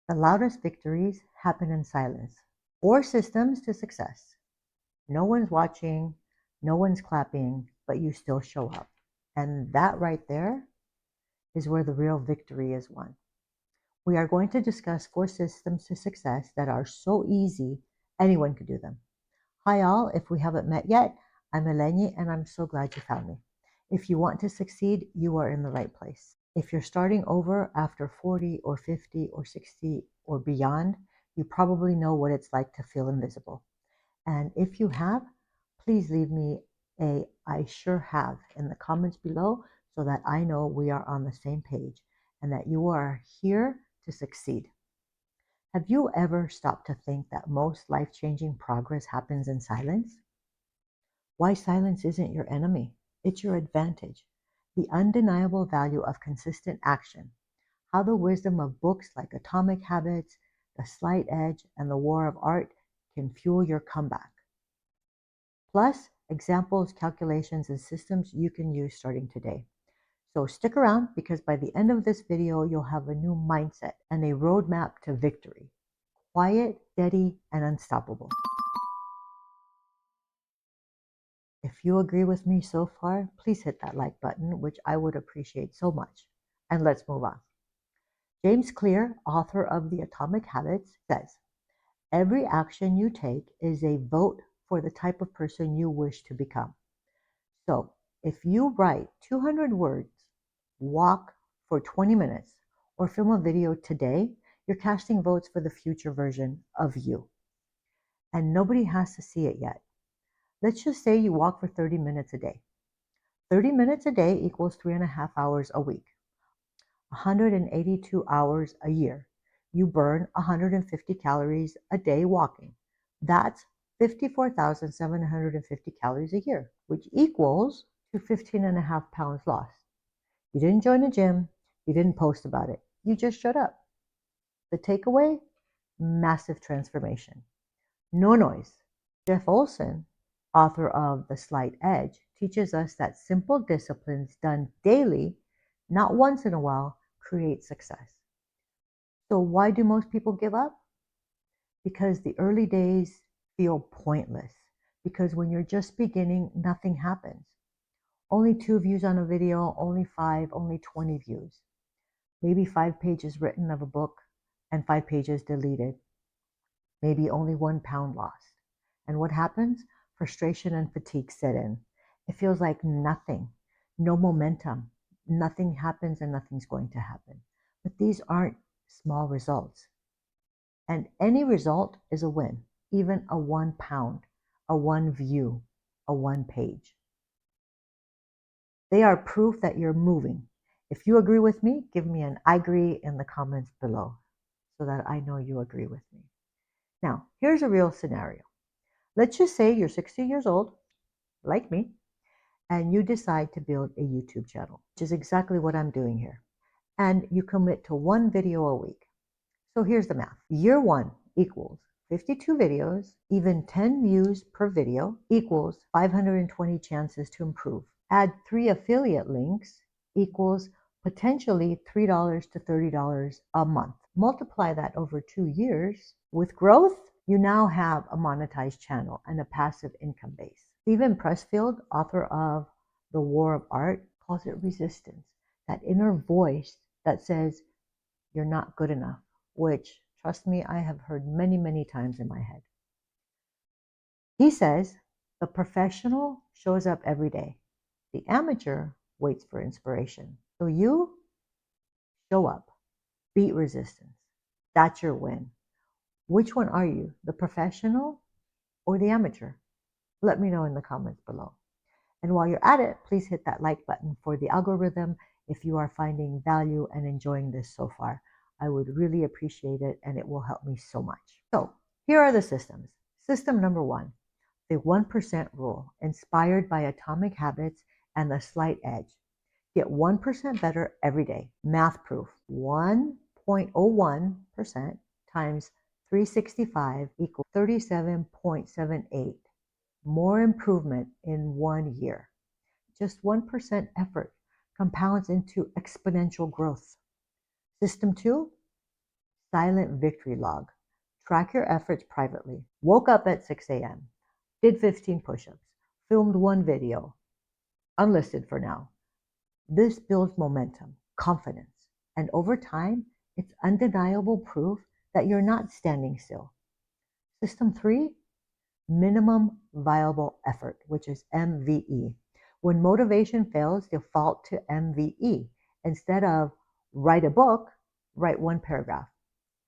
The loudest victories happen in silence. 4 systems to success. No one's watching, no one's clapping, but you still show up. And that right there is where the real victory is won. We are going to discuss 4 systems to success that are so easy, anyone could do them. Hi all, if we haven't met yet, I'm Eleni and I'm so glad you found me. If you want to succeed, you are in the right place. If you're starting over after 40 or 50 or 60 or beyond, you probably know what it's like to feel invisible. And if you have, please leave me a "I sure have" in the comments below so that I know we are on the same page and that you are here to succeed. Have you ever stopped to think that most life-changing progress happens in silence? Why silence isn't your enemy, it's your advantage. The undeniable value of consistent action. How the wisdom of books like Atomic Habits, The Slight Edge, and The War of Art can fuel your comeback. Plus, examples, calculations, and systems you can use starting today. So stick around because by the end of this video, you'll have a new mindset and a roadmap to victory. Quiet, steady, and unstoppable. If you agree with me so far, please hit that like button, which I would appreciate so much. And let's move on. James Clear, author of The Atomic Habits, says, every action you take is a vote for the type of person you wish to become. So if you write 200 words, walk for 20 minutes, or film a video today, you're casting votes for the future version of you. And nobody has to see it yet. Let's just say you walk for 30 minutes a day. 30 minutes a day equals 3.5 hours a week. 182 hours a year. You burn 150 calories a day walking. That's 54,750 calories a year, which equals to 15.5 pounds lost. You didn't join a gym. You didn't post about it. You just showed up. The takeaway? Massive transformation. No noise. Jeff Olson, author of The Slight Edge, teaches us that simple disciplines done daily, not once in a while, create success. So why do most people give up? Because the early days feel pointless. Because when you're just beginning, nothing happens. Only 2 views on a video, only 5, only 20 views. Maybe 5 pages written of a book and 5 pages deleted. Maybe only 1 pound lost. And what happens? Frustration and fatigue set in. It feels like nothing, no momentum. Nothing happens and nothing's going to happen. But these aren't small results. And any result is a win, even a 1 pound, a 1 view, a 1 page. They are proof that you're moving. If you agree with me, give me an I agree in the comments below so that I know you agree with me. Now, here's a real scenario. Let's just say you're 60 years old, like me, and you decide to build a YouTube channel, which is exactly what I'm doing here. And you commit to 1 video a week. So here's the math. Year 1 equals 52 videos, even 10 views per video equals 520 chances to improve. Add 3 affiliate links equals potentially $3 to $30 a month. Multiply that over 2 years. With growth, you now have a monetized channel and a passive income base. Stephen Pressfield, author of The War of Art, calls it resistance, that inner voice that says you're not good enough, which, trust me, I have heard many, many times in my head. He says, the professional shows up every day. The amateur waits for inspiration. So you show up, beat resistance. That's your win. Which one are you, the professional or the amateur? Let me know in the comments below. And while you're at it, please hit that like button for the algorithm if you are finding value and enjoying this so far. I would really appreciate it and it will help me so much. So here are the systems. System number 1, the 1% rule, inspired by Atomic Habits and The Slight Edge. Get 1% better every day. Math proof. 1.01% times 365 equals 37.78. More improvement in 1 year. Just 1% effort compounds into exponential growth. System 2, Silent victory log. Track your efforts privately. Woke up at 6 a.m., did 15 push ups, filmed one video, unlisted for now. This builds momentum, confidence, and over time, it's undeniable proof that you're not standing still. System 3, minimum viable effort, which is MVE. When motivation fails, default to MVE. Instead of write a book, write one paragraph.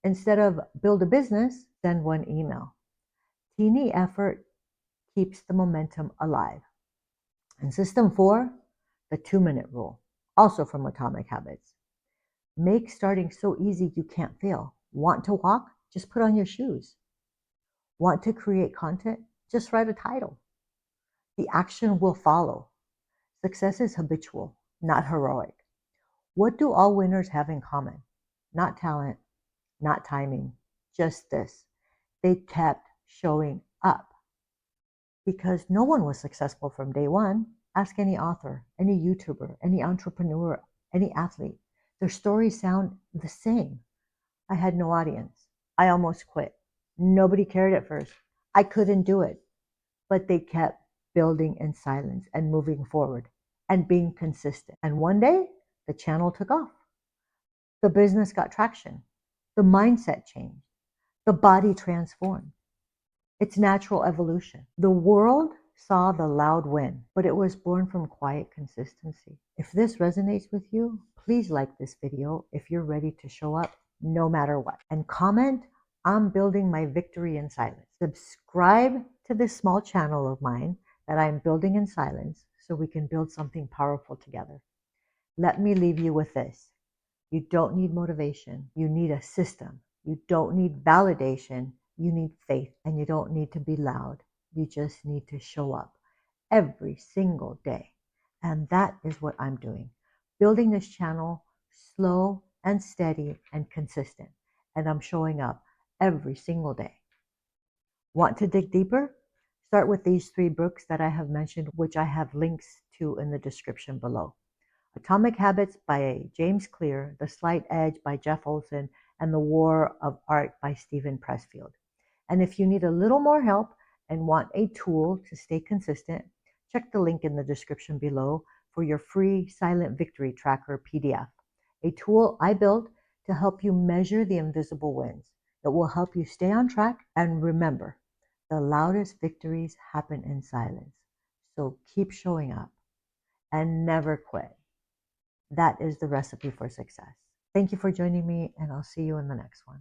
Instead of build a business, send one email. Teeny effort keeps the momentum alive. And system 4, the 2-minute rule, also from Atomic Habits. Make starting so easy you can't fail. Want to walk? Just put on your shoes. Want to create content? Just write a title. The action will follow. Success is habitual, not heroic. What do all winners have in common? Not talent, not timing, just this. They kept showing up. Because no one was successful from day one. Ask any author, any YouTuber, any entrepreneur, any athlete. Their stories sound the same. I had no audience. I almost quit. Nobody cared at first. I couldn't do it. But they kept building in silence and moving forward and being consistent. And one day, the channel took off. The business got traction. The mindset changed. The body transformed. It's natural evolution. The world saw the loud win, but it was born from quiet consistency. If this resonates with you, please like this video if you're ready to show up no matter what. And comment, I'm building my victory in silence. Subscribe to this small channel of mine that I'm building in silence so we can build something powerful together. Let me leave you with this. You don't need motivation. You need a system. You don't need validation. You need faith, and you don't need to be loud. You just need to show up every single day. And that is what I'm doing. Building this channel slow and steady and consistent. And I'm showing up every single day. Want to dig deeper? Start with these 3 books that I have mentioned, which I have links to in the description below. Atomic Habits by James Clear, The Slight Edge by Jeff Olson, and The War of Art by Stephen Pressfield. And if you need a little more help and want a tool to stay consistent, check the link in the description below for your free Silent Victory Tracker PDF, a tool I built to help you measure the invisible wins. It will help you stay on track, and remember, the loudest victories happen in silence. So keep showing up and never quit. That is the recipe for success. Thank you for joining me, and I'll see you in the next one.